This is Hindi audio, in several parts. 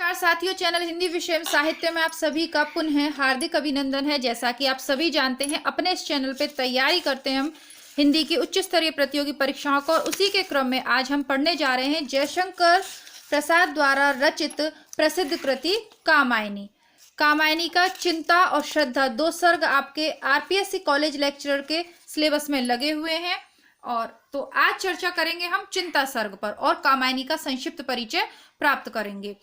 नमस्कार साथियों, चैनल हिंदी विषय में साहित्य में आप सभी का पुनः हार्दिक अभिनंदन है। जैसा कि आप सभी जानते हैं, अपने इस चैनल पे तैयारी करते हैं हम हिंदी की उच्च स्तरीय प्रतियोगी परीक्षाओं को, और उसी के क्रम में आज हम पढ़ने जा रहे हैं जयशंकर प्रसाद द्वारा रचित प्रसिद्ध कृति कामायनी। कामायनी का चिंता और श्रद्धा दो सर्ग आपके आरपीएससी कॉलेज लेक्चरर के सिलेबस में लगे हुए हैं। और तो आज चर्चा करेंगे हम चिंता सर्ग पर और कामायनी का संक्षिप्त परिचय प्राप्त करेंगे।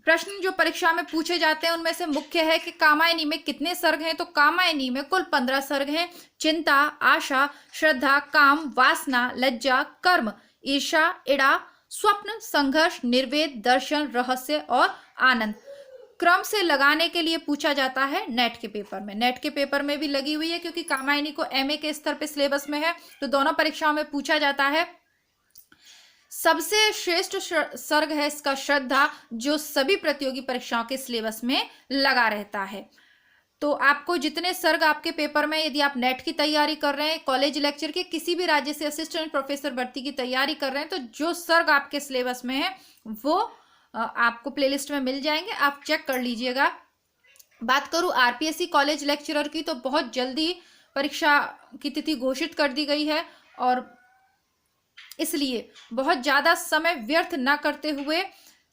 प्रश्न जो परीक्षा में पूछे जाते हैं उनमें से मुख्य है कि कामायनी में कितने सर्ग हैं। तो कामायनी में कुल 15 सर्ग हैं। चिंता, आशा, श्रद्धा, काम, वासना, लज्जा, कर्म, ईर्षा, इड़ा, स्वप्न, संघर्ष, निर्वेद, दर्शन, रहस्य और आनंद। क्रम से लगाने के लिए पूछा जाता है नेट के पेपर में। नेट के पेपर में भी लगी हुई है क्योंकि कामायनी को एमए के स्तर पे सिलेबस में है, तो दोनों परीक्षाओं में पूछा जाता है। सबसे श्रेष्ठ सर्ग है इसका श्रद्धा, जो सभी प्रतियोगी परीक्षाओं के सिलेबस में लगा रहता है। तो आपको जितने सर्ग आपके पेपर में, यदि आप नेट की तैयारी कर रहे हैं, कॉलेज लेक्चर के किसी भी राज्य से असिस्टेंट प्रोफेसर भर्ती की तैयारी कर रहे हैं, तो जो सर्ग आपके सिलेबस में है वो आपको प्लेलिस्ट में मिल जाएंगे, आप चेक कर लीजिएगा। बात करूं आरपीएससी कॉलेज लेक्चरर की, तो बहुत जल्दी परीक्षा की तिथि घोषित कर दी गई है, और इसलिए बहुत ज्यादा समय व्यर्थ न करते हुए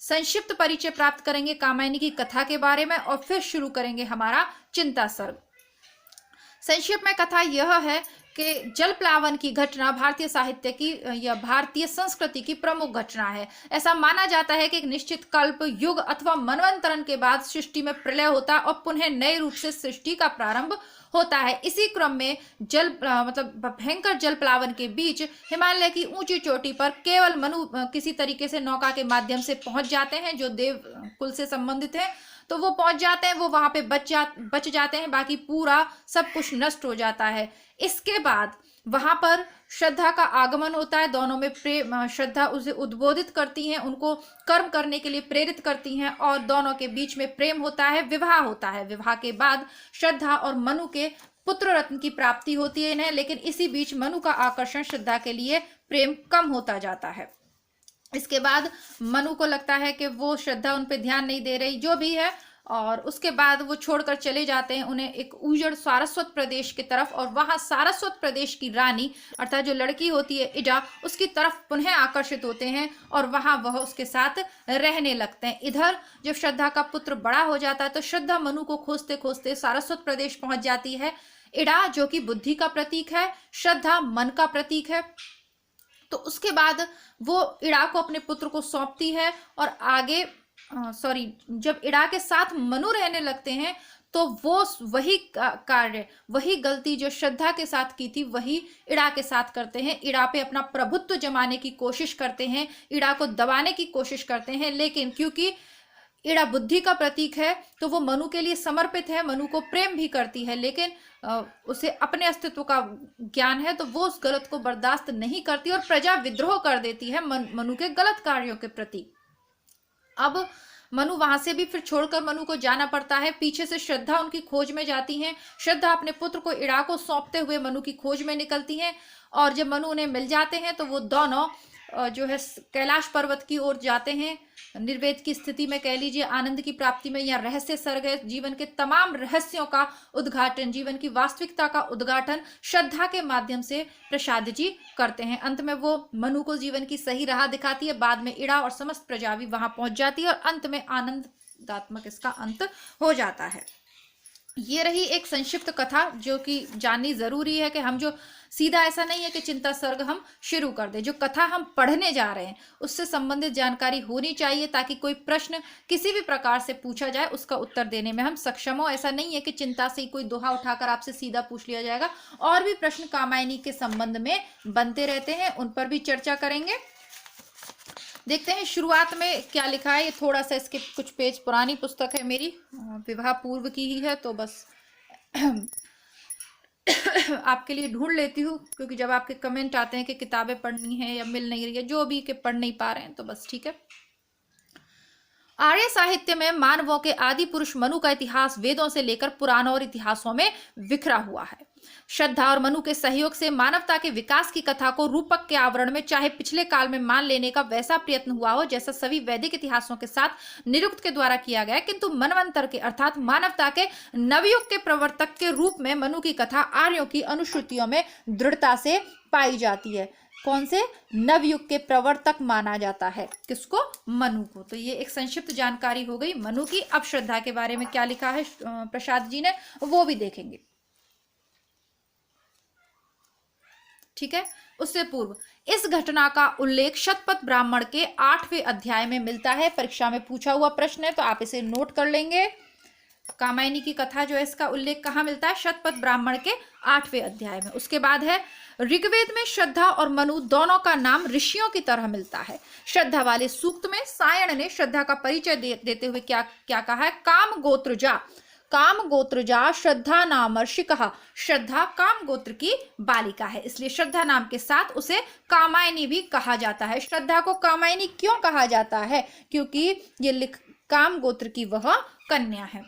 संक्षिप्त परिचय प्राप्त करेंगे कामायनी की कथा के बारे में, और फिर शुरू करेंगे हमारा चिंता सर्ग। संक्षिप्त में कथा यह है कि जल प्लावन की घटना भारतीय साहित्य की या भारतीय संस्कृति की प्रमुख घटना है। ऐसा माना जाता है कि एक निश्चित कल्प, युग अथवा मनवंतरण के बाद सृष्टि में प्रलय होता और पुनः नए रूप से सृष्टि का प्रारंभ होता है। इसी क्रम में भयंकर जल प्लावन के बीच हिमालय की ऊंची चोटी पर केवल मनु किसी तरीके से नौका के माध्यम से पहुंच जाते हैं, जो देव कुल से संबंधित है। तो वो पहुंच जाते हैं, वो वहां पे बच जाते हैं, बाकी पूरा सब कुछ नष्ट हो जाता है। इसके बाद वहां पर श्रद्धा का आगमन होता है। दोनों में प्रेम, श्रद्धा उसे उद्बोधित करती हैं, उनको कर्म करने के लिए प्रेरित करती हैं, और दोनों के बीच में प्रेम होता है, विवाह होता है। विवाह के बाद श्रद्धा और मनु के पुत्र रत्न की प्राप्ति होती है इन्हें, लेकिन इसी बीच मनु का आकर्षण श्रद्धा के लिए प्रेम कम होता जाता है। इसके बाद मनु को लगता है कि वो श्रद्धा उन पे ध्यान नहीं दे रही, जो भी है, और उसके बाद वो छोड़कर चले जाते हैं उन्हें एक उजड़ सारस्वत प्रदेश की तरफ, और वहां सारस्वत प्रदेश की रानी अर्थात जो लड़की होती है इडा, उसकी तरफ पुनः आकर्षित होते हैं और वहां वह उसके साथ रहने लगते हैं। इधर जब श्रद्धा का पुत्र बड़ा हो जाता है तो श्रद्धा मनु को खोजते खोजते सारस्वत प्रदेश पहुंच जाती है। इडा जो कि बुद्धि का प्रतीक है, श्रद्धा मन का प्रतीक है। तो उसके बाद वो इड़ा को अपने पुत्र को सौंपती है, और आगे जब इड़ा के साथ मनु रहने लगते हैं तो वो वही कार्य, वही गलती जो श्रद्धा के साथ की थी, वही इड़ा के साथ करते हैं। इड़ा पे अपना प्रभुत्व जमाने की कोशिश करते हैं, इड़ा को दबाने की कोशिश करते हैं, लेकिन क्योंकि इड़ा बुद्धि का प्रतीक है तो वो मनु के लिए समर्पित है, मनु को प्रेम भी करती है, लेकिन उसे अपने अस्तित्व का ज्ञान है, तो वो उस गलत को बर्दाश्त नहीं करती और प्रजा विद्रोह कर देती है मनु के गलत कार्यों के प्रति। अब मनु वहां से भी फिर छोड़कर मनु को जाना पड़ता है। पीछे से श्रद्धा उनकी खोज में जाती हैं। श्रद्धा अपने पुत्र को इड़ा को सौंपते हुए मनु की खोज में निकलती हैं, और जब मनु उन्हें मिल जाते हैं तो वो दोनों जो है कैलाश पर्वत की ओर जाते हैं। निर्वेद की स्थिति में कह लीजिए, आनंद की प्राप्ति में, या रहस्य सर्ग है। जीवन के तमाम रहस्यों का उद्घाटन, जीवन की वास्तविकता का उद्घाटन श्रद्धा के माध्यम से प्रसाद जी करते हैं। अंत में वो मनु को जीवन की सही राह दिखाती है। बाद में इड़ा और समस्त प्रजा भी वहां पहुंच जाती है, और अंत में आनंदात्मक इसका अंत हो जाता है। ये रही एक संक्षिप्त कथा, जो कि जाननी जरूरी है कि हम जो सीधा ऐसा नहीं है कि चिंता सर्ग हम शुरू कर दें। जो कथा हम पढ़ने जा रहे हैं उससे संबंधित जानकारी होनी चाहिए, ताकि कोई प्रश्न किसी भी प्रकार से पूछा जाए उसका उत्तर देने में हम सक्षम हो। ऐसा नहीं है कि चिंता से ही कोई दोहा उठाकर आपसे सीधा पूछ लिया जाएगा। और भी प्रश्न कामायनी के संबंध में बनते रहते हैं, उन पर भी चर्चा करेंगे। देखते हैं शुरुआत में क्या लिखा है। ये थोड़ा सा इसके कुछ पेज पुरानी पुस्तक है मेरी, विवाह पूर्व की ही है, तो बस आपके लिए ढूंढ लेती हूँ, क्योंकि जब आपके कमेंट आते हैं कि किताबें पढ़नी है या मिल नहीं रही है, जो भी के पढ़ नहीं पा रहे हैं, तो बस ठीक है। आर्य साहित्य में मानवों के आदि पुरुष मनु का इतिहास वेदों से लेकर पुराणों और इतिहासों में बिखरा हुआ है। श्रद्धा और मनु के सहयोग से मानवता के विकास की कथा को रूपक के आवरण में चाहे पिछले काल में मान लेने का वैसा प्रयत्न हुआ हो जैसा सभी वैदिक इतिहासों के साथ निरुक्त के द्वारा किया गया, किंतु मनवंतर के अर्थात मानवता के नवयुग के प्रवर्तक के रूप में मनु की कथा आर्यों की अनुश्रुतियों में दृढ़ता से पाई जाती है। कौन से? नवयुग के प्रवर्तक माना जाता है किसको? मनु को। तो ये एक संक्षिप्त जानकारी हो गई मनु की। अब श्रद्धा के बारे में क्या लिखा है प्रसाद जी ने, वो भी देखेंगे। ठीक है, उससे पूर्व इस घटना का उल्लेख शतपथ ब्राह्मण के 8वें अध्याय में मिलता है। परीक्षा में पूछा हुआ प्रश्न है तो आप इसे नोट कर लेंगे। कामायनी की कथा जो है इसका उल्लेख कहाँ मिलता है? शतपथ ब्राह्मण के 8वें अध्याय में। उसके बाद है ऋग्वेद में श्रद्धा और मनु दोनों का नाम ऋषियों की तरह मिलता है। श्रद्धा वाले सूक्त में सायण ने श्रद्धा का परिचय देते हुए क्या कहा है? काम गोत्रजा श्रद्धा नामर्षि कहा। श्रद्धा काम गोत्र की बालिका है, इसलिए श्रद्धा नाम के साथ उसे कामायनी भी कहा जाता है। श्रद्धा को कामायनी क्यों कहा जाता है? क्योंकि ये काम गोत्र की वह कन्या है।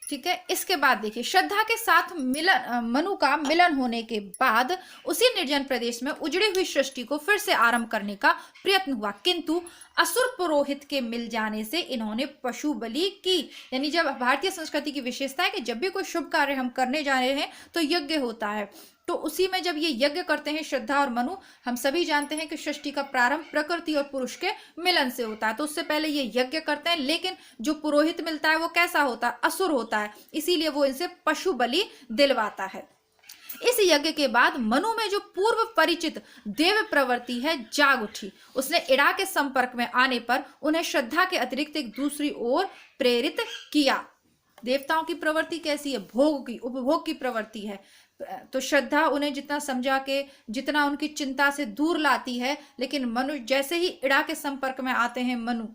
ठीक है, इसके बाद देखिए श्रद्धा के साथ मनु का मिलन होने के बाद उसी निर्जन प्रदेश में उजड़ी हुई सृष्टि को फिर से आरंभ करने का प्रयत्न हुआ, किंतु असुर पुरोहित के मिल जाने से इन्होंने पशु बलि की। यानी जब भारतीय संस्कृति की विशेषता है कि जब भी कोई शुभ कार्य हम करने जा रहे हैं तो यज्ञ होता है, तो उसी में जब ये यज्ञ करते हैं श्रद्धा और मनु, हम सभी जानते हैं कि सृष्टि का प्रारंभ प्रकृति और पुरुष के मिलन से होता है, तो उससे पहले ये यज्ञ करते हैं। लेकिन जो पुरोहित मिलता है वो कैसा होता है? असुर होता है, इसीलिए वो इनसे पशु बलि दिलवाता है। इस यज्ञ के बाद मनु में जो पूर्व परिचित देव प्रवृत्ति है जाग उठी। उसने इड़ा के संपर्क में आने पर उन्हें श्रद्धा के अतिरिक्त एक दूसरी ओर प्रेरित किया। देवताओं की प्रवृत्ति कैसी है? भोग की, उपभोग की प्रवृत्ति है। तो श्रद्धा उन्हें जितना समझा के, जितना उनकी चिंता से दूर लाती है, लेकिन मनु जैसे ही इड़ा के संपर्क में आते हैं मनु,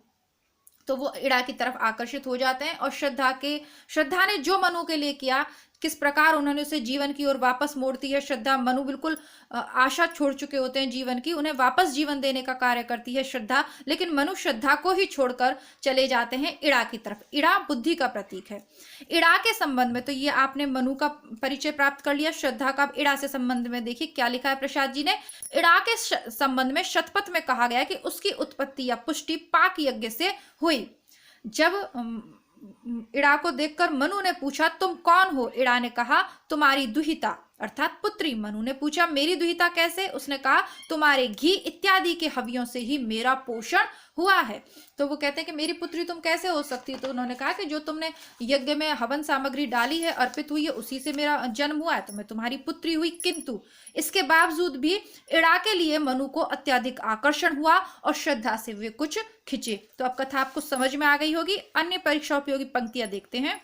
तो वो इड़ा की तरफ आकर्षित हो जाते हैं। और श्रद्धा ने जो मनु के लिए किया, किस प्रकार उन्होंने उसे जीवन की ओर वापस मोड़ती है श्रद्धा। मनु बिल्कुल आशा छोड़ चुके होते हैं जीवन की, उन्हें वापस जीवन देने का कार्य करती है श्रद्धा, लेकिन मनु श्रद्धा को ही छोड़कर चले जाते हैं इड़ा की तरफ। इड़ा बुद्धि का प्रतीक है। इड़ा के संबंध में तो ये आपने मनु का परिचय प्राप्त कर लिया। श्रद्धा का इड़ा से संबंध में देखिए क्या लिखा है प्रसाद जी ने। इड़ा के संबंध में शतपथ में कहा गया कि उसकी उत्पत्ति या पुष्टि पाक यज्ञ से हुई। जब इड़ा को देखकर मनु ने पूछा तुम कौन हो? इड़ा ने कहा तुम्हारी दुहिता अर्थात पुत्री। मनु ने पूछा मेरी दुहिता कैसे? उसने कहा तुम्हारे घी इत्यादि के हवियों से ही मेरा पोषण हुआ है। तो वो कहते हैं कि मेरी पुत्री तुम कैसे हो सकती? तो उन्होंने कहा कि जो तुमने यज्ञ में हवन सामग्री डाली है, अर्पित हुई है, उसी से मेरा जन्म हुआ है, तो मैं तुम्हारी पुत्री हुई। किंतु इसके बावजूद भी इड़ा के लिए मनु को अत्यधिक आकर्षण हुआ और श्रद्धा से वे कुछ खिंचे। तो अब कथा आपको समझ में आ गई होगी। अन्य परीक्षा उपयोगी पंक्तियां देखते हैं।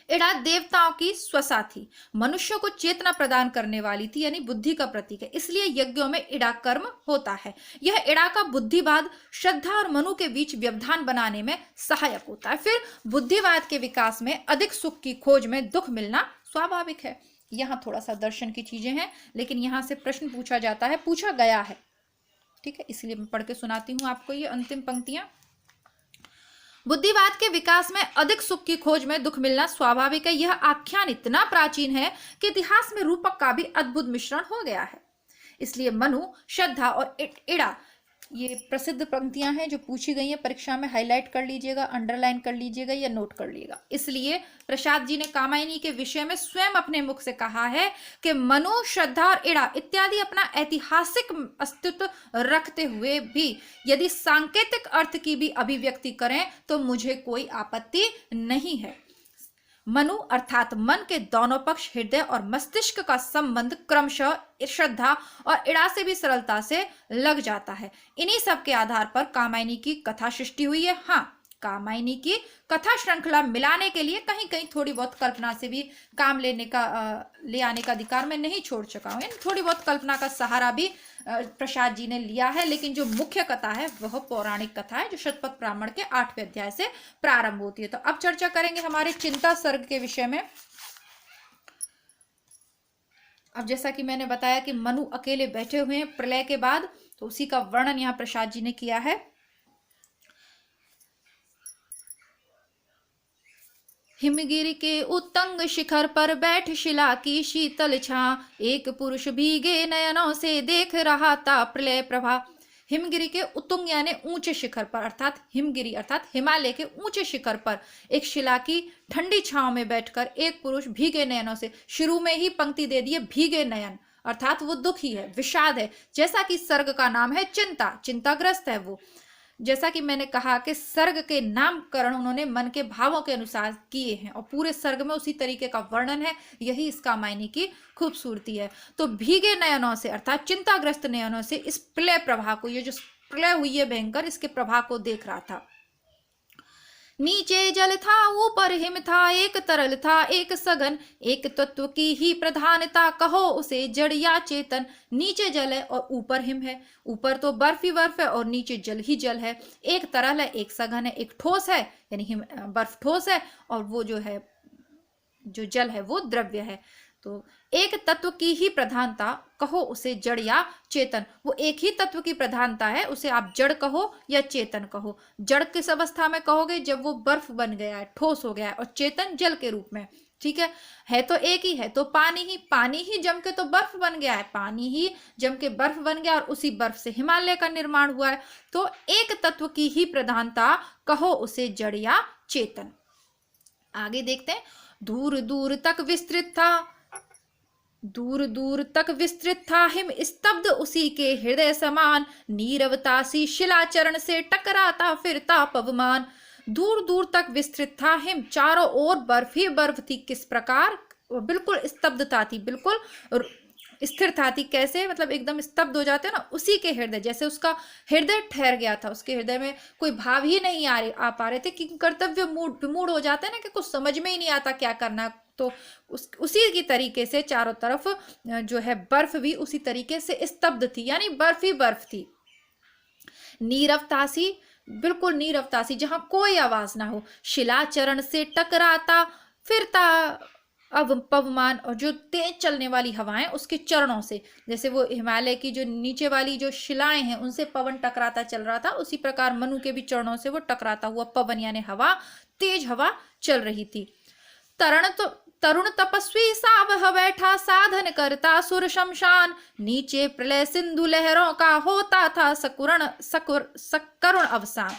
इड़ा देवताओं की स्वसा थी, मनुष्यों को चेतना प्रदान करने वाली थी, यानी बुद्धि का प्रतीक है, इसलिए यज्ञों में इड़ा कर्म होता है। यह इड़ा का बुद्धिवाद श्रद्धा और मनु के बीच व्यवधान बनाने में सहायक होता है। फिर बुद्धिवाद के विकास में अधिक सुख की खोज में दुख मिलना स्वाभाविक है। यहाँ थोड़ा सा दर्शन की चीजें हैं, लेकिन यहाँ से प्रश्न पूछा जाता है, पूछा गया है। ठीक है, इसलिए मैं पढ़ के सुनाती हूँ आपको ये अंतिम पंक्तियां। बुद्धिवाद के विकास में अधिक सुख की खोज में दुख मिलना स्वाभाविक है। यह आख्यान इतना प्राचीन है कि इतिहास में रूपक का भी अद्भुत मिश्रण हो गया है। इसलिए मनु, श्रद्धा और इड़ा, ये प्रसिद्ध पंक्तियां हैं जो पूछी गई हैं परीक्षा में। हाईलाइट कर लीजिएगा, अंडरलाइन कर लीजिएगा या नोट कर लीजिएगा। इसलिए प्रसाद जी ने कामायनी के विषय में स्वयं अपने मुख से कहा है कि मनु, श्रद्धा और इड़ा इत्यादि अपना ऐतिहासिक अस्तित्व रखते हुए भी यदि सांकेतिक अर्थ की भी अभिव्यक्ति करें तो मुझे कोई आपत्ति नहीं है। मनु अर्थात मन के दोनों पक्ष, हृदय और मस्तिष्क का संबंध क्रमशः श्रद्धा और इड़ा से भी सरलता से लग जाता है। इन्हीं सब के आधार पर कामायनी की कथा सृष्टि हुई है। हाँ, कामायनी की कथा श्रृंखला मिलाने के लिए कहीं कहीं थोड़ी बहुत कल्पना से भी काम ले आने का अधिकार मैं नहीं छोड़ चुका हूँ। थोड़ी बहुत कल्पना का सहारा भी प्रसाद जी ने लिया है, लेकिन जो मुख्य कथा है वह पौराणिक कथा है जो शतपथ ब्राह्मण के 8वें अध्याय से प्रारंभ होती है। तो अब चर्चा करेंगे हमारे चिंता सर्ग के विषय में। अब जैसा कि मैंने बताया कि मनु अकेले बैठे हुए हैं प्रलय के बाद, तो उसी का वर्णन यहाँ प्रसाद जी ने किया है। हिमगिरी के उत्तंग शिखर पर बैठ शिला की शीतल छां, एक पुरुष भीगे नयनों से देख रहा था प्रलय प्रभा। हिमगिरी के उत्तुंग यानी ऊंचे शिखर पर, अर्थात हिमगिरी अर्थात हिमालय के ऊंचे शिखर पर एक शिला की ठंडी छांव में बैठकर एक पुरुष भीगे नयनों से, शुरू में ही पंक्ति दे दी है भीगे नयन, अर्थात वो दुखी है, विषाद है। जैसा कि सर्ग का नाम है चिंता, चिंताग्रस्त है वो। जैसा कि मैंने कहा कि सर्ग के नामकरण उन्होंने मन के भावों के अनुसार किए हैं और पूरे सर्ग में उसी तरीके का वर्णन है, यही इसका मायने की खूबसूरती है। तो भीगे नयनों से अर्थात चिंताग्रस्त नयनों से इस प्रलय प्रभा को, ये जो प्रलय हुई है भयंकर, इसके प्रभा को देख रहा था। नीचे जल था ऊपर हिम था, एक तरल था एक सघन, एक तत्व की ही प्रधानता कहो उसे जड़ या चेतन। नीचे जल है और ऊपर हिम है, ऊपर तो बर्फ ही बर्फ है और नीचे जल ही जल है। एक तरल है एक सघन है, एक ठोस है यानी हिम बर्फ ठोस है और वो जो है जो जल है वो द्रव्य है। तो एक तत्व की ही प्रधानता कहो उसे जड़ या चेतन, वो एक ही तत्व की प्रधानता है, उसे आप जड़ कहो या चेतन कहो। जड़ किस अवस्था में कहोगे, जब वो बर्फ बन गया है, ठोस हो गया है, और चेतन जल के रूप में, ठीक है तो एक ही है। तो पानी ही जम के तो बर्फ बन गया है, पानी ही जम के बर्फ बन गया और उसी बर्फ से हिमालय का निर्माण हुआ है। तो एक तत्व की ही प्रधानता कहो उसे जड़ या चेतन। आगे देखते हैं, दूर दूर तक विस्तृत था, दूर दूर तक विस्तृत था हिम स्तब्ध उसी के हृदय समान, नीरवता सी शिलाचरण से टकराता फिरता पवमान। दूर दूर तक विस्तृत था हिम, चारों ओर बर्फ ही बर्फ थी। किस प्रकार, बिल्कुल स्तब्धता थी, बिल्कुल स्थिर था थी। कैसे, मतलब एकदम स्तब्ध हो जाते हैं ना, उसी के हृदय, जैसे उसका हृदय ठहर गया था, उसके हृदय में कोई भाव ही नहीं आ पा रहे थे कि कर्तव्य विमूढ़ हो जाते हैं ना, कि कुछ समझ में ही नहीं आता क्या करना है। तो उसी की तरीके से चारों तरफ जो है बर्फ भी उसी तरीके से स्तब्ध थी, यानी बर्फ ही बर्फ थी। नीरवतासी, बिल्कुल नीरवतासी, जहां कोई आवाज ना हो। शिलाचरण से टकराता फिरता अब पवमान, और जो तेज चलने वाली हवाएं उसके चरणों से, जैसे वो हिमालय की जो नीचे वाली जो शिलाएं हैं उनसे पवन टकराता चल रहा था, उसी प्रकार मनु के भी चरणों से वो टकराता हुआ पवन यानी हवा, तेज हवा चल रही थी। तरुण तपस्वी सा वह बैठा साधन करता सुर शमशान, नीचे प्रलय सिंधु लहरों का होता था सकरुण अवसान।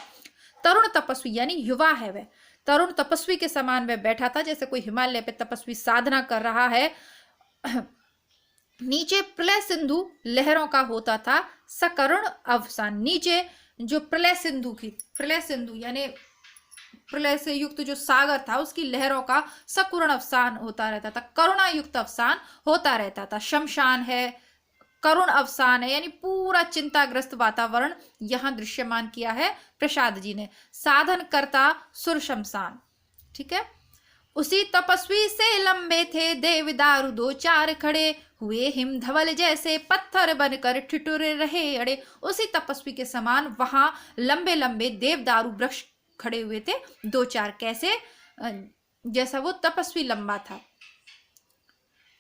तरुण तपस्वी यानी युवा है वह, तरुण तपस्वी के समान वह बैठा था, जैसे कोई हिमालय पे तपस्वी साधना कर रहा है। नीचे प्रलय सिंधु लहरों का होता था सकरुण अवसान, नीचे जो प्रलय सिंधु की, प्रलय सिंधु यानी प्रलय से युक्त जो सागर था उसकी लहरों का सकरुण अवसान होता रहता था, करुणा युक्त अवसान होता रहता था। शमशान है, करुण अवसान है, यानी पूरा चिंताग्रस्त वातावरण यहां दृश्यमान किया है प्रसाद जी ने। साधन करता सुर शमशान, ठीक है। उसी तपस्वी से लंबे थे देवदारू दो चार खड़े, हुए हिम धवल जैसे पत्थर बनकर ठिठुरे रहे अड़े। उसी तपस्वी के समान वहां लंबे लंबे देवदारू वृक्ष खड़े हुए थे, दो चार, कैसे, जैसा वो तपस्वी लंबा था,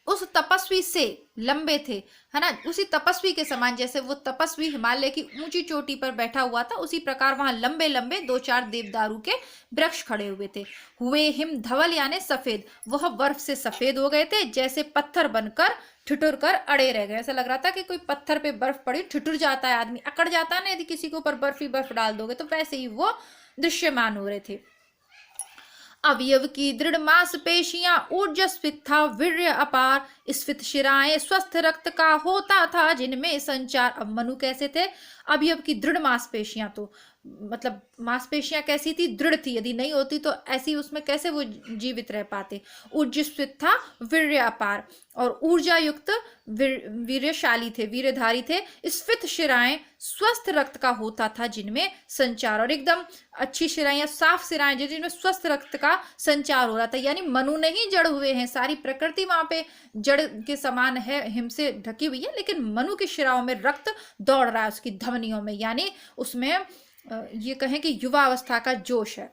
उस तपस्वी से लंबे थे, है ना, उसी तपस्वी के समान, जैसे वो तपस्वी हिमालय की ऊंची चोटी पर बैठा हुआ था, उसी प्रकार वहां लंबे लंबे दो चार देवदारू के वृक्ष खड़े हुए थे। हुए हिम धवल यानी सफेद, वह बर्फ से सफेद हो गए थे, जैसे पत्थर बनकर ठिठुर कर अड़े रह गए। ऐसा लग रहा था कि कोई पत्थर पे बर्फ पड़ी, ठिठुर जाता है आदमी, अकड़ जाता है ना, यदि किसी के ऊपर बर्फ ही बर्फ डाल दोगे, तो वैसे ही वो दृश्यमान हो रहे थे। अवयव की दृढ़ मांसपेशियां ऊर्जस्वित था वीर्य अपार, स्फीत शिराएं स्वस्थ रक्त का होता था जिनमें संचार। अब मनु कैसे थे, अवयव की दृढ़ मांसपेशियां, तो मतलब मांसपेशियां कैसी थी, दृढ़ थी, यदि नहीं होती तो ऐसी उसमें कैसे वो जीवित रह पाते। ऊर्जस्वित था वीर्य अपार, और ऊर्जा युक्त वीर्यशाली थे, वीर्यधारी थे। स्फीत शिराएं स्वस्थ रक्त का होता था जिनमें संचार, और एकदम अच्छी शिराएं, साफ शिराएं जिनमें स्वस्थ रक्त का संचार हो रहा था। यानी मनु नहीं जड़ हुए हैं, सारी प्रकृति वहां पे जड़ के समान है, हिम से ढकी हुई है, लेकिन मनु की शिराओं में रक्त दौड़ रहा है, उसकी धमनियों में, यानी उसमें ये कहें कि युवा अवस्था का जोश है।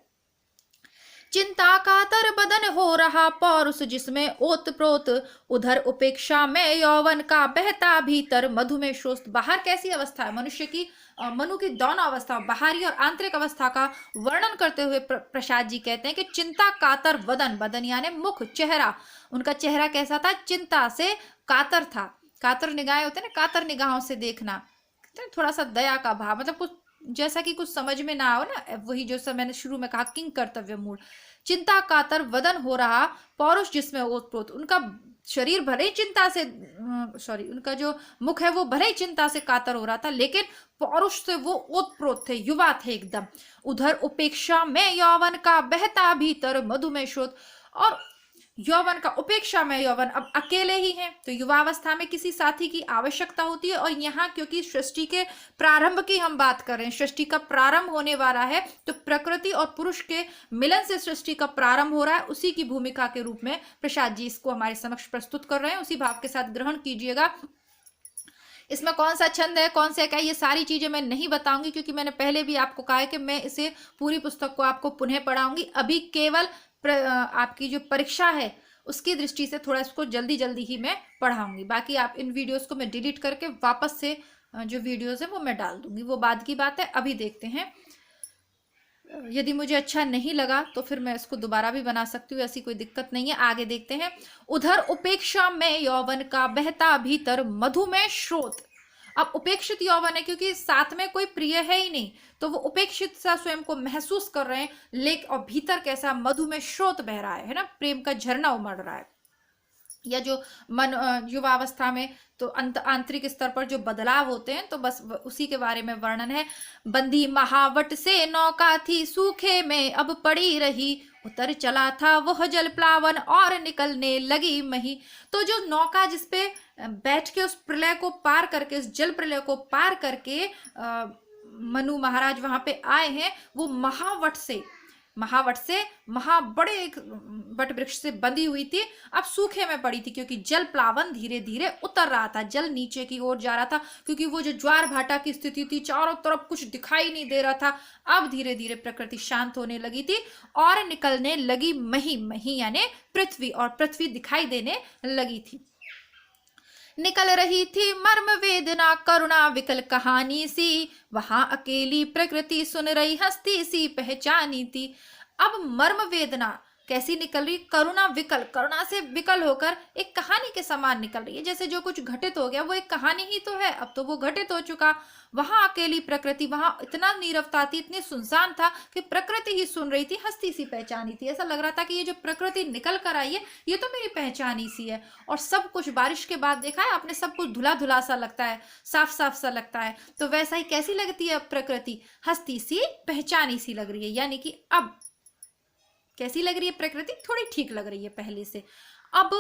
चिंता कातर बदन हो रहा पौरुष जिसमें ओत प्रोत, उधर उपेक्षा में यौवन का बहता भीतर मधु में शोष। बाहर कैसी अवस्था है मनुष्य की, मनु की दोनों अवस्था, बाहरी और आंतरिक अवस्था का वर्णन करते हुए प्रसाद जी कहते हैं कि चिंता कातर बदन, बदन यानी मुख, चेहरा, उनका चेहरा कैसा था, चिंता से कातर था। कातर निगाहें होते हैं ना, कातर निगाहों से देखना, थोड़ा सा दया का भाव, मतलब कुछ जैसा कि कुछ समझ में ना आओ ना, वही जो सब मैंने शुरू में कहा, किंग कर्तव्य मूल। चिंता कातर वदन हो रहा पौरुष जिसमें ओतप्रोत, उनका शरीर भले ही चिंता से, सॉरी, उनका जो मुख है वो भले ही चिंता से कातर हो रहा था, लेकिन पौरुष से वो ओतप्रोत थे, युवा थे एकदम। उधर उपेक्षा में यौवन का बहता भीतर मधु में शोध, और यौवन का, उपेक्षा में यौवन, अब अकेले ही हैं तो युवावस्था में किसी साथी की आवश्यकता होती है। और यहाँ क्योंकि सृष्टि के प्रारंभ की हम बात कर रहे हैं, सृष्टि का प्रारंभ होने वाला है, तो प्रकृति और पुरुष के मिलन से सृष्टि का प्रारंभ हो रहा है, उसी की भूमिका के रूप में प्रसाद जी इसको हमारे समक्ष प्रस्तुत कर रहे हैं। उसी भाव के साथ ग्रहण कीजिएगा। इसमें कौन सा छंद है, कौन सा क्या, ये सारी चीजें मैं नहीं बताऊंगी, क्योंकि मैंने पहले भी आपको कहा है कि मैं इसे पूरी पुस्तक को आपको पुनः पढ़ाऊंगी। अभी केवल आपकी जो परीक्षा है उसकी दृष्टि से थोड़ा इसको जल्दी जल्दी ही मैं पढ़ाऊंगी। बाकी आप इन वीडियोस को मैं डिलीट करके वापस से जो वीडियोस है वो मैं डाल दूंगी, वो बाद की बात है। अभी देखते हैं, यदि मुझे अच्छा नहीं लगा तो फिर मैं इसको दोबारा भी बना सकती हूँ, ऐसी कोई दिक्कत नहीं है। आगे देखते हैं। उधर उपेक्षा में यौवन का बहता भीतर मधु में स्रोत। अब उपेक्षित यौवन है, क्योंकि साथ में कोई प्रिय है ही नहीं, तो वो उपेक्षित सा स्वयं को महसूस कर रहे हैं, लेकिन और भीतर कैसा मधु में स्रोत बह रहा है ना, प्रेम का झरना उमड़ रहा है। या जो मन युवावस्था में तो आंतरिक स्तर पर जो बदलाव होते हैं, तो बस उसी के बारे में वर्णन है। बंदी महावट से नौका थी सूखे में अब पड़ी रही, उतर चला था वह जल प्लावन और निकलने लगी मही। तो जो नौका जिसपे बैठ के उस प्रलय को पार करके, उस जल प्रलय को पार करके मनु महाराज वहां पे आए हैं, वो महावट से बड़े एक वट वृक्ष से बंधी हुई थी, अब सूखे में पड़ी थी, क्योंकि जल प्लावन धीरे धीरे उतर रहा था, जल नीचे की ओर जा रहा था, क्योंकि वो जो ज्वार भाटा की स्थिति थी, चारों तरफ कुछ दिखाई नहीं दे रहा था। अब धीरे धीरे प्रकृति शांत होने लगी थी और निकलने लगी मही, मही यानी पृथ्वी, और पृथ्वी दिखाई देने लगी थी। निकल रही थी मर्म वेदना करुणा विकल कहानी सी, वहां अकेली प्रकृति सुन रही हस्ती सी पहचानी थी। अब मर्म वेदना कैसी निकल रही, करुणा विकल, करुणा से विकल होकर एक कहानी के समान निकल रही है। जैसे जो कुछ घटित हो गया वो एक कहानी ही तो है, अब तो वो घटित हो चुका। वहां अकेली प्रकृति, वहां इतना नीरवता थी, इतनी सुनसान था कि प्रकृति ही सुन रही थी, हस्ती सी पहचानी थी। ऐसा लग रहा था कि ये जो प्रकृति निकल कर आई है ये तो मेरी पहचानी सी है। और सब कुछ बारिश के बाद देखा है आपने, सब कुछ धुला धुला सा लगता है, साफ साफ सा लगता है, तो वैसा ही कैसी लगती है प्रकृति, हस्ती सी पहचानी सी लग रही है। यानी कि अब कैसी लग रही है प्रकृति, थोड़ी ठीक लग रही है पहले से। अब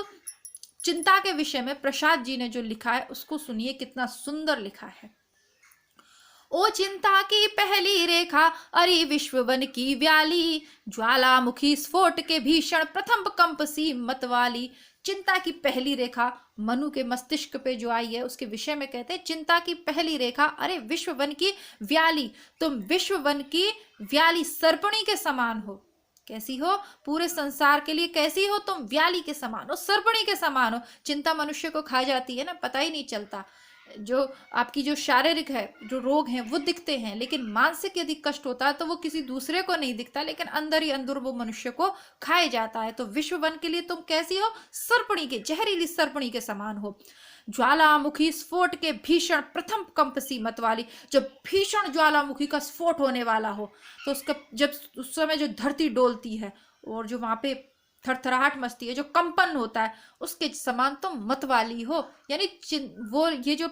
चिंता के विषय में प्रसाद जी ने जो लिखा है उसको सुनिए, कितना सुंदर लिखा है। ओ चिंता की पहली रेखा अरे विश्ववन की व्याली, ज्वालामुखी स्फोट के भीषण प्रथम कंप सी मतवाली। चिंता की पहली रेखा मनु के मस्तिष्क पे जो आई है उसके विषय में कहते हैं, चिंता की पहली रेखा अरे विश्ववन की व्याली, तुम विश्ववन की व्याली सर्पणी के समान हो। कैसी हो, पूरे संसार के लिए कैसी हो तुम, व्याली के समान हो, सर्पणी के समान हो। चिंता मनुष्य को खा जाती है ना, पता ही नहीं चलता। जो आपकी जो शारीरिक है, जो रोग हैं वो दिखते हैं, लेकिन मानसिक यदि कष्ट होता है तो वो किसी दूसरे को नहीं दिखता, लेकिन अंदर ही अंदर वो मनुष्य को खाए जाता है। तो विश्ववन के लिए तुम कैसी हो, सर्पणी के, जहरीली सर्पणी के समान हो। ज्वालामुखी स्फोट के भीषण प्रथम कंप सी मत वाली, जब भीषण ज्वालामुखी का स्फोट होने वाला हो तो उसका, जब उस समय जो धरती डोलती है और जो वहां पे थरथराहट मचती है, जो कंपन होता है, उसके समान तो मत वाली हो। यानी वो ये जो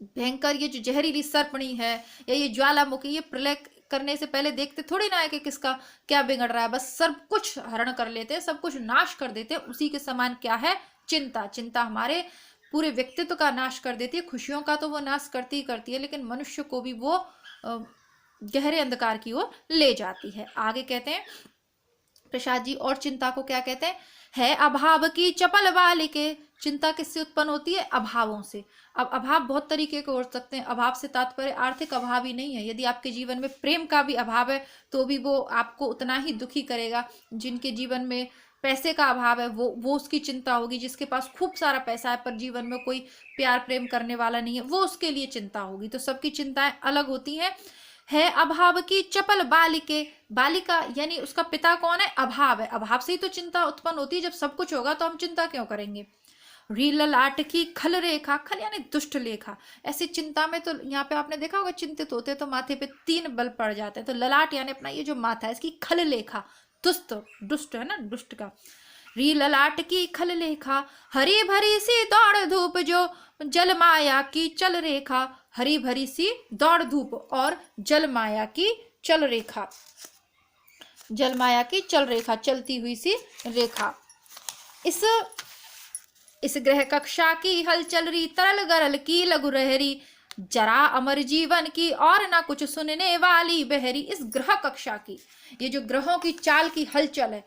भयंकर, ये जो जहरीली सर्पणी है या ये ज्वालामुखी, ये प्रलय करने से पहले देखते थोड़ी ना है कि किसका क्या बिगड़ रहा है, बस सब कुछ हरण कर लेते हैं, सब कुछ नाश कर देते हैं। उसी के समान क्या है, चिंता। चिंता हमारे पूरे व्यक्तित्व का नाश कर देती है, खुशियों का तो वो नाश करती ही करती है, लेकिन मनुष्य को भी वो गहरे अंधकार की ओर ले जाती है। आगे कहते हैं, प्रसाद जी और चिंता को क्या कहते हैं? है अभाव की चपल बालिके। चिंता किससे उत्पन्न होती है? अभावों से। अब अभाव बहुत तरीके के हो सकते हैं। अभाव से तात्पर्य आर्थिक अभाव ही नहीं है। यदि आपके जीवन में प्रेम का भी अभाव है तो भी वो आपको उतना ही दुखी करेगा। जिनके जीवन में पैसे का अभाव है वो उसकी चिंता होगी। जिसके पास खूब सारा पैसा है पर जीवन में कोई प्यार प्रेम करने वाला नहीं है, वो उसके लिए चिंता होगी। तो सबकी चिंताएं अलग होती हैं। है अभाव की चपल बालिके। बालिका यानी उसका पिता कौन है? अभाव है। अभाव से ही तो चिंता उत्पन्न होती है। जब सब कुछ होगा तो हम चिंता क्यों करेंगे? री ललाट की खल रेखा। खल यानी दुष्ट लेखा। ऐसी चिंता में तो यहाँ पे आपने देखा होगा चिंतित होते तो माथे पे 3 बल पड़ जाते हैं। तो ललाट यानी अपना ये जो माथा है इसकी खल लेखा। दुष्ट, दुष्ट है ना, दुष्ट का। री ललाट की खल लेखा। हरी भरी सी दौड़ धूप जो जल माया की चल रेखा। हरी भरी सी दौड़ धूप और जल माया की चल रेखा। जल माया की चल रेखा, चलती हुई सी रेखा। इस ग्रह कक्षा की हलचल री तरल गरल की लघु रहरी। जरा अमर जीवन की और ना कुछ सुनने वाली बहरी। इस ग्रह कक्षा की, ये जो ग्रहों की चाल की हलचल है,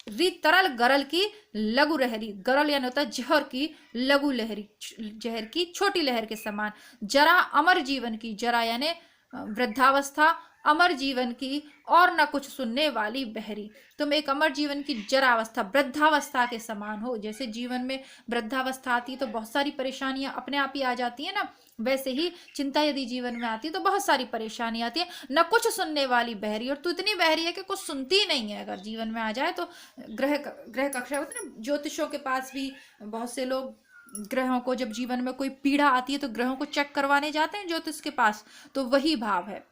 री तरल गरल की लघु लहरी। गरल यानी होता है जहर की, लघु लहरी जहर की छोटी लहर के समान। जरा अमर जीवन की, जरा यानी वृद्धावस्था, अमर जीवन की और न कुछ सुनने वाली बहरी। तुम एक अमर जीवन की जरावस्था, वृद्धावस्था के समान हो। जैसे जीवन में वृद्धावस्था आती है तो बहुत सारी परेशानियां अपने आप ही आ जाती है ना, वैसे ही चिंता यदि जीवन में आती है तो बहुत सारी परेशानी आती है। न कुछ सुनने वाली बहरी, और तू इतनी बहरी है कि कुछ सुनती ही नहीं है। अगर जीवन में आ जाए तो ग्रह कक्षा होती है ना, ज्योतिषों के पास भी बहुत से लोग ग्रहों को, जब जीवन में कोई पीड़ा आती है तो ग्रहों को चेक करवाने जाते हैं ज्योतिष के पास। तो वही भाव है।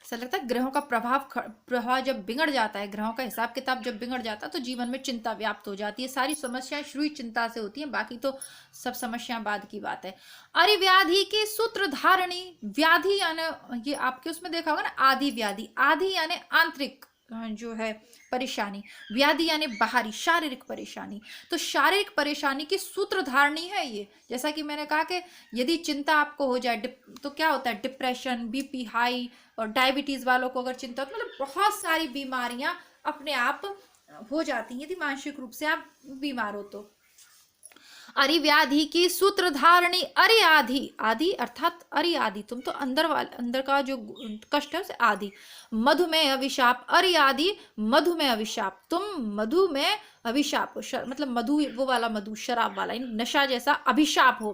ऐसा लगता है ग्रहों का प्रभाव जब बिगड़ जाता है, ग्रहों का हिसाब किताब जब बिगड़ जाता है तो जीवन में चिंता व्याप्त हो जाती है। सारी समस्याएं शुरू ही चिंता से होती हैं, बाकी तो सब समस्याएं बाद की बात है। अरे व्याधि की सूत्र धारणी। व्याधि यानी ये आपके उसमें देखा होगा ना, आदि व्याधि। आदि यानी आंतरिक जो है परेशानी, व्याधि यानी बाहरी शारीरिक परेशानी। तो शारीरिक परेशानी की सूत्रधारणी है ये। जैसा कि मैंने कहा कि यदि चिंता आपको हो जाए तो क्या होता है, डिप्रेशन, बीपी हाई और डायबिटीज वालों को अगर चिंता हो, मतलब बहुत सारी बीमारियां अपने आप हो जाती हैं यदि मानसिक रूप से आप बीमार हो तो। अरि व्याधि की सूत्रधारणी। अरि आधि, आदि अर्थात अरि आदि, तुम तो अंदर का जो कष्ट है उसे आदि। मधुमेह अभिशाप। अरि आदि मधुमेह अभिशाप। तुम मधुमेह अभिशाप, मतलब मधु वो वाला मधु, शराब वाला, नशा जैसा अभिशाप हो।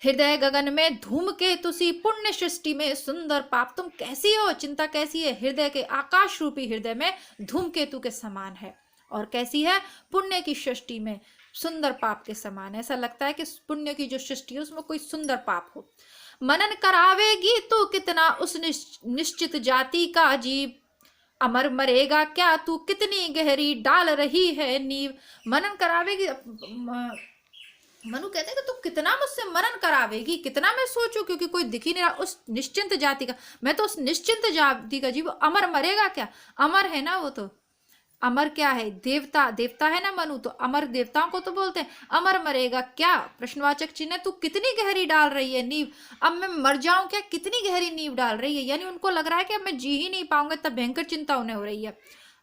हृदय गगन में धूमकेतु सी पुण्य सृष्टि में सुंदर पाप। तुम कैसी हो, चिंता कैसी है? हृदय के आकाश रूपी हृदय में धूमकेतु के समान है। और कैसी है? पुण्य की सृष्टि में सुंदर पाप के समान। ऐसा लगता है कि पुण्य की जो सृष्टि है उसमें कोई सुंदर पाप हो। मनन करावेगी तू कितना उस निश्चित जाति का जीव। अमर मरेगा क्या तू कितनी गहरी डाल रही है नींव। मनन करावेगी, मनु कहते हैं कि तू कितना मुझसे मनन करावेगी, कितना मैं सोचूं, क्योंकि कोई दिख ही नहीं रहा। उस निश्चिंत जाति का, मैं तो उस निश्चिंत जाति का जीव। अमर मरेगा क्या? अमर है ना वो तो। अमर क्या है? देवता, देवता है ना मनु, तो अमर देवताओं को तो बोलते हैं। अमर मरेगा क्या, प्रश्नवाचक चिन्ह। तू कितनी गहरी डाल रही है नींव। अब मैं मर जाऊं क्या, कितनी गहरी नींव डाल रही है। यानी उनको लग रहा है कि अब मैं जी ही नहीं पाऊंगा, तब भयंकर चिंता उन्हें हो रही है।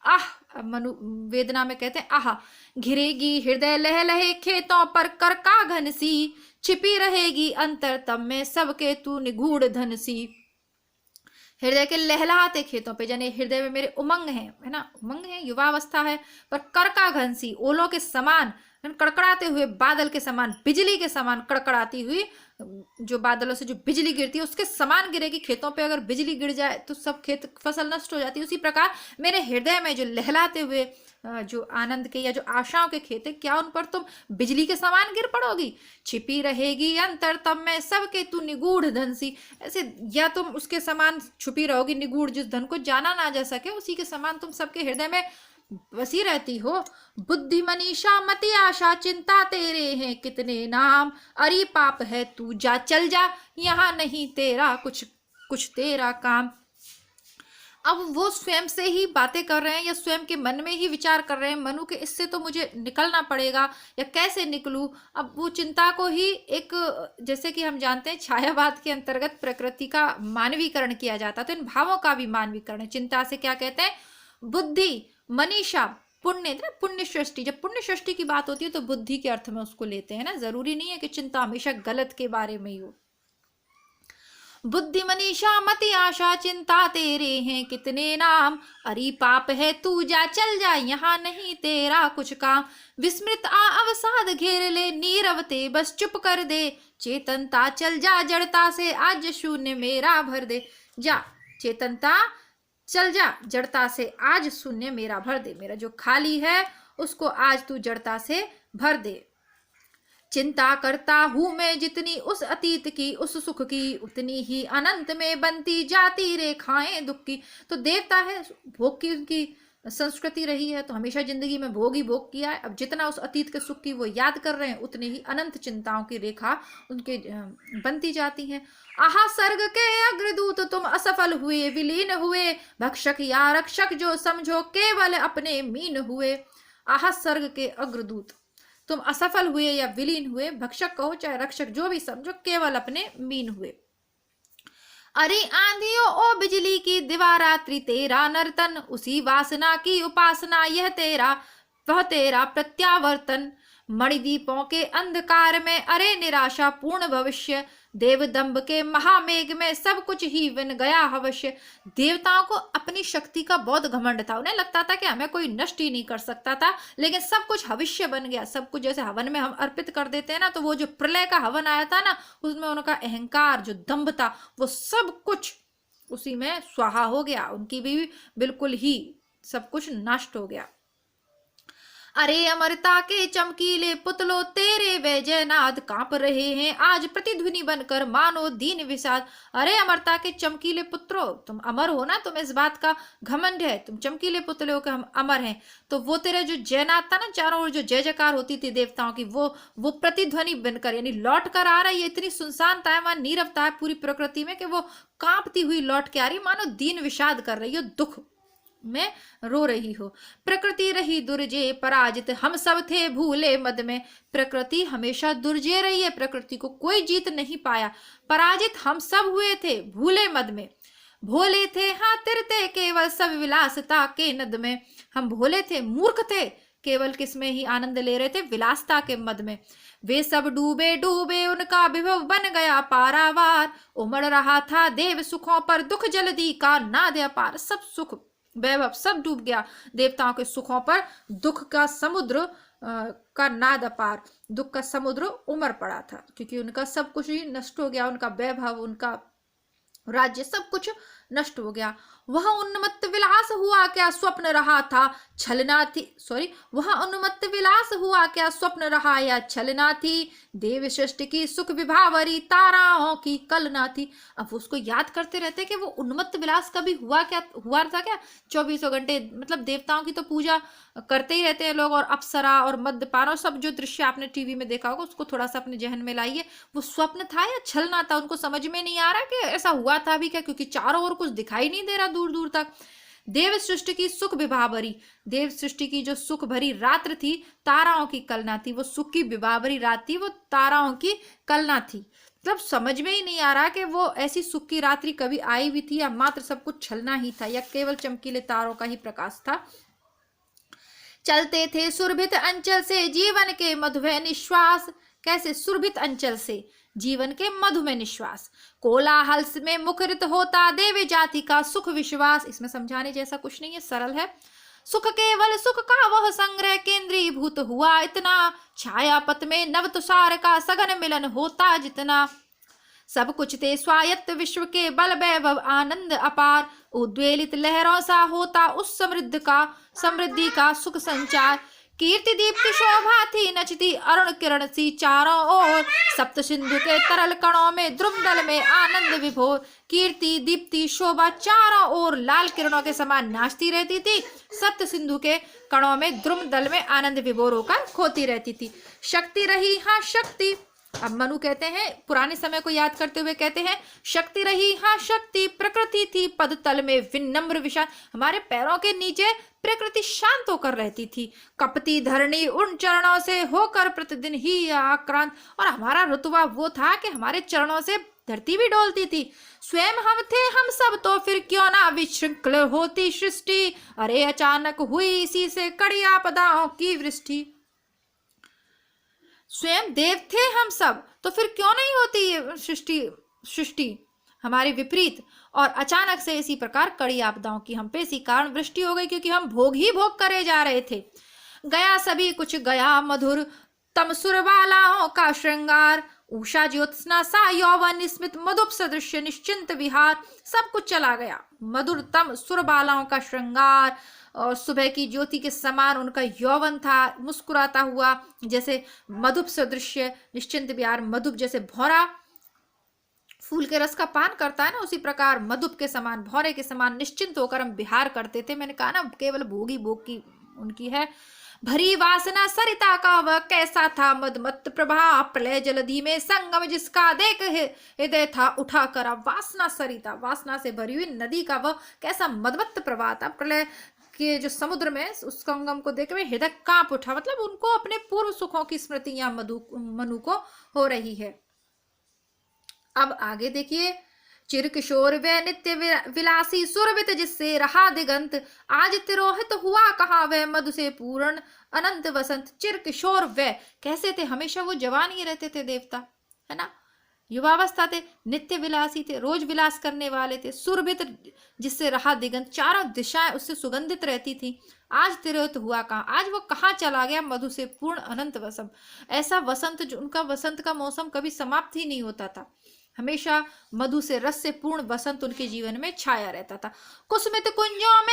आह, मनु वेदना में कहते हैं आह। घिरेगी हृदय लह लहे खेतों पर कर का घन सी। छिपी रहेगी अंतर तब में सबके तू निगूढ़ धन सी। हृदय के लहलाते खेतों पे, यानी हृदय में मेरे उमंग है ना, उमंग है, युवावस्था है, पर कर का घन सी, ओलों के समान, कड़कड़ाते हुए बादल के समान, बिजली के समान कड़कड़ाती हुई, जो बादलों से जो बिजली गिरती है उसके समान गिरेगी। खेतों पे अगर बिजली गिर जाए तो सब खेत फसल नष्ट हो जाती है। उसी प्रकार मेरे हृदय में जो लहलाते हुए जो आनंद के या जो आशाओं के खेत है, क्या उन पर तुम बिजली के समान गिर पड़ोगी। छिपी रहेगी अंतर तब में सबके तू निगूढ़ धन सी। ऐसे या तुम उसके समान छुपी रहोगी, निगूढ़, जिस धन को जाना ना जा सके उसी के समान तुम सबके हृदय में बसी रहती हो। बुद्धि मनीषा मति आशा चिंता तेरे हैं कितने नाम। अरे पाप है तू जा चल जा, यहाँ नहीं तेरा कुछ तेरा काम। अब वो स्वयं से ही बातें कर रहे हैं या स्वयं के मन में ही विचार कर रहे हैं मनु के, इससे तो मुझे निकलना पड़ेगा, या कैसे निकलूं। अब वो चिंता को ही एक, जैसे कि हम जानते हैं छायावाद के अंतर्गत प्रकृति का मानवीकरण किया जाता है, तो इन भावों का भी मानवीकरण है। चिंता से क्या कहते हैं, बुद्धि, मनीषा, पुण्य, ना पुण्य सृष्टि। जब पुण्य सृष्टि की बात होती है तो बुद्धि के अर्थ में उसको लेते हैं ना, जरूरी नहीं है कि चिंता हमेशा गलत के बारे में ही हो। बुद्धि, मनीषा, मति, आशा, चिंता तेरे हैं कितने नाम, अरे पाप है तू जा चल जा यहाँ नहीं तेरा कुछ काम, विस्मृत आ अवसाद घेर ले नीरवते बस चुप कर दे, चेतनता चल जा जड़ता से आज शून्य मेरा भर दे, जा चेतनता चल जा जड़ता से आज शून्य मेरा भर दे, मेरा जो खाली है उसको आज तू जड़ता से भर दे। चिंता करता हूं मैं जितनी उस अतीत की उस सुख की, उतनी ही अनंत में बनती जाती रेखाएं दुख की। तो देवता है, भोग की उनकी संस्कृति रही है, तो हमेशा जिंदगी में भोग ही भोग किया है। अब जितना उस अतीत के सुख की वो याद कर रहे हैं, उतनी ही अनंत चिंताओं की रेखा उनके बनती जाती हैं। आहा सर्ग के अग्रदूत तुम असफल हुए विलीन हुए, भक्षक या रक्षक जो समझो केवल अपने मीन हुए। आहा सर्ग के अग्रदूत तुम असफल हुए या विलीन हुए, भक्षक कहो चाहे रक्षक जो भी समझो, केवल अपने मीन हुए। अरे आंधियों ओ बिजली की दिवारात्रि तेरा नर्तन, उसी वासना की उपासना यह तेरा वह तेरा प्रत्यावर्तन, मणिदीपों के अंधकार में अरे निराशा पूर्ण भविष्य, देवदंभ के महामेघ में सब कुछ ही बन गया अवश्य। देवताओं को अपनी शक्ति का बहुत घमंड था, उन्हें लगता था कि हमें कोई नष्ट ही नहीं कर सकता था, लेकिन सब कुछ भविष्य बन गया। सब कुछ जैसे हवन में हम अर्पित कर देते हैं ना, तो वो जो प्रलय का हवन आया था ना, उसमें उनका अहंकार जो दंभ था वो सब कुछ उसी में स्वाहा हो गया, उनकी भी बिल्कुल ही सब कुछ नष्ट हो गया। अरे अमरता के चमकीले पुतलो तेरे वैजयनाद कांप रहे हैं आज प्रतिध्वनि बनकर मानो दीन विषाद। अरे अमरता के चमकीले पुत्रो, तुम अमर हो ना, तुम इस बात का घमंड है, तुम चमकीले पुतले हो कि हम अमर हैं। तो वो तेरे जो जयनाद था ना, चारों ओर जो जय जयकार होती थी देवताओं की, वो प्रतिध्वनि बनकर यानी लौट कर आ रहा है। ये इतनी सुनसानता है, वहां नीरवता है पूरी प्रकृति में कि वो कांपती हुई लौट के आ रही, मानो दीन विषाद कर रही हो, दुख में रो रही हो। प्रकृति रही दुर्जय पराजित हम सब थे भूले मद में, प्रकृति हमेशा दुर्जय रही है, प्रकृति को कोई जीत नहीं पाया। पराजित हम सब हुए थे भूले मद में, भोले थे हाँ तिरते केवल सब विलासता के नद में। हम भोले थे, मूर्ख थे, केवल किसमें ही आनंद ले रहे थे, विलासता के मद में। वे सब डूबे डूबे उनका विभव बन गया पारावार, उमड़ रहा था देव सुखों पर दुख जल्दी का नाद अपार। सब सुख वैभव सब डूब गया देवताओं के सुखों पर, दुख का समुद्र का नाद अपार, दुख का समुद्र उमड़ पड़ा था, क्योंकि उनका सब कुछ ही नष्ट हो गया, उनका वैभव, उनका राज्य सब कुछ नष्ट हो गया। वह उन्मत्त विलास हुआ क्या स्वप्न रहा था छलना थी, वह उन्मत्त विलास हुआ क्या स्वप्न रहा या छलना थी, देव सृष्टि की सुख विभावरी ताराओं की कलना थी। अब उसको याद करते रहते कि वो उन्मत्त विलास कभी हुआ था क्या 24 घंटे, मतलब देवताओं की तो पूजा करते ही रहते हैं लोग, और अप्सरा और मद्यपान और सब जो दृश्य आपने टीवी में देखा होगा उसको थोड़ा सा अपने जहन में लाइए। वो स्वप्न था या छलना था, उनको समझ में नहीं आ रहा कि ऐसा हुआ था भी क्या, क्योंकि चारों ओर कुछ दिखाई नहीं दे रहा दूर दूर तक। देव सृष्टि की सुख विभावरी, देव सृष्टि की जो सुख भरी रात्र थी ताराओं की कलना थी, वो सुख की विभावरी रात थी, वो ताराओं की कलना थी। मतलब समझ में ही नहीं आ रहा कि वो ऐसी सुख की रात्रि कभी आई भी थी या मात्र सब कुछ छलना ही था या केवल चमकीले तारों का ही प्रकाश था। चलते थे सुरभित अंचल से जीवन के मधुमेह निश्वास, कैसे सुरभित अंचल से जीवन के मधुमेह निश्वास, कोलाहल में मुखरित होता देवी जाति का सुख विश्वास। इसमें समझाने जैसा कुछ नहीं है, सरल है। सुख केवल सुख का वह संग्रह केंद्रीभूत हुआ इतना, छायापत में नव तुषार का सघन मिलन होता जितना। सब कुछ थे स्वायत्त विश्व के बल वैभव आनंद अपार, उद्वेलित लहरों सा होता उस समृद्धि का सुख संचार। कीर्ति दीप्ति शोभा थी नचती अरुण किरण सी चारों ओर, सप्त सिंधु के तरल कणों में द्रुमदल में आनंद विभोर। कीर्ति दीप्ति शोभा चारों ओर लाल किरणों के समान नाचती रहती थी, सप्त सिंधु के कणों में द्रुमदल में आनंद विभोर होकर खोती रहती थी। शक्ति रही हाँ शक्ति अब मनु कहते हैं, पुराने समय को याद करते हुए कहते हैं, शक्ति रही हाँ शक्ति, प्रकृति थी पद तल में विनम्र विशाल। हमारे पैरों के नीचे प्रकृति शांत होकर रहती थी, कपती धरणी उन चरणों से होकर प्रतिदिन ही आक्रांत। और हमारा रुतबा वो था कि हमारे चरणों से धरती भी डोलती थी। स्वयं हम थे हम सब तो फिर क्यों ना विशृंखल होती सृष्टि, अरे अचानक हुई इसी से कड़ी आपदाओं की वृष्टि। स्वयं देव थे हम सब तो फिर क्यों नहीं होती ये सृष्टि हमारे विपरीत, और अचानक से इसी प्रकार कड़ी आपदाओं की हम पे इसी कारण वृष्टि हो गई, क्योंकि हम भोग ही भोग करे जा रहे थे। गया सभी कुछ गया मधुर, तम सुरबालाओं का श्रृंगार, उषा ज्योत्सना सा यौवन स्मित मधुप सदृश्य निश्चिंत विहार। सब कुछ चला गया, मधुर तम सुरबालाओं का श्रृंगार, और सुबह की ज्योति के समान उनका यौवन था, मुस्कुराता हुआ जैसे मधुप सदृश्य निश्चिंत विहार। मधुप जैसे भौरा फूल के रस का पान करता है ना, उसी प्रकार मधुप के समान, भौरे के समान निश्चिंत होकर हम विहार करते थे। मैंने कहा ना, केवल भोगी भोग की उनकी है। भरी वासना सरिता का वह कैसा था मदमत प्रभा, प्रलय जलधि में संगम जिसका देख हृदय था उठा कर। वासना सरिता, वासना से भरी हुई नदी का वह कैसा मदमत प्रवाह था, प्रलय के जो समुद्र में उस संगम को देख हृदय कांप उठा। मतलब उनको अपने पूर्व सुखों की स्मृतियां मनु को हो रही है। अब आगे देखिए, चिर किशोर वे नित्य विलासी सुरभित जिससे रहा दिगंत, आज तिरोहित हुआ कहाँ वह मधु से पूर्ण अनंत वसंत। चिर किशोर वे कैसे थे, हमेशा वो जवान ही रहते थे देवता, है ना, युवावस्था थे, नित्य विलासी थे, रोज विलास करने वाले थे, सुरभित जिससे रहा दिगंत, चारों दिशाएं उससे सुगंधित रहती थी। आज तिरोहित हुआ कहाँ, आज वो कहाँ चला गया, मधु से पूर्ण अनंत वसंत। ऐसा वसंत जो उनका, वसंत का मौसम कभी समाप्त ही नहीं होता था, हमेशा मधु से रस से पूर्ण वसंत उनके जीवन में छाया रहता था। कुसुमित कुंजों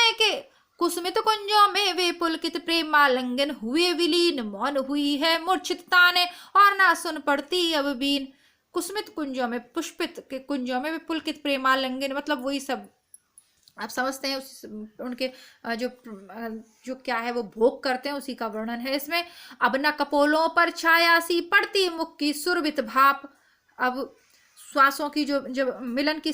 में वे पुलकित प्रेमालिंगन हुए विलीन, मौन हुई है मूर्छित ताने और ना सुन पड़ती अब बीन। कुसुमित कुंजों में, पुष्पित के कुंजों में वे पुलकित प्रेमालिंगन, मतलब वही सब आप समझते हैं, उस उनके जो क्या है वो भोग करते हैं, उसी का वर्णन है इसमें। अब न कपोलों पर छाया सी पड़ती मुख की सुरभित भाप। अब श्वासों की जो मिलन की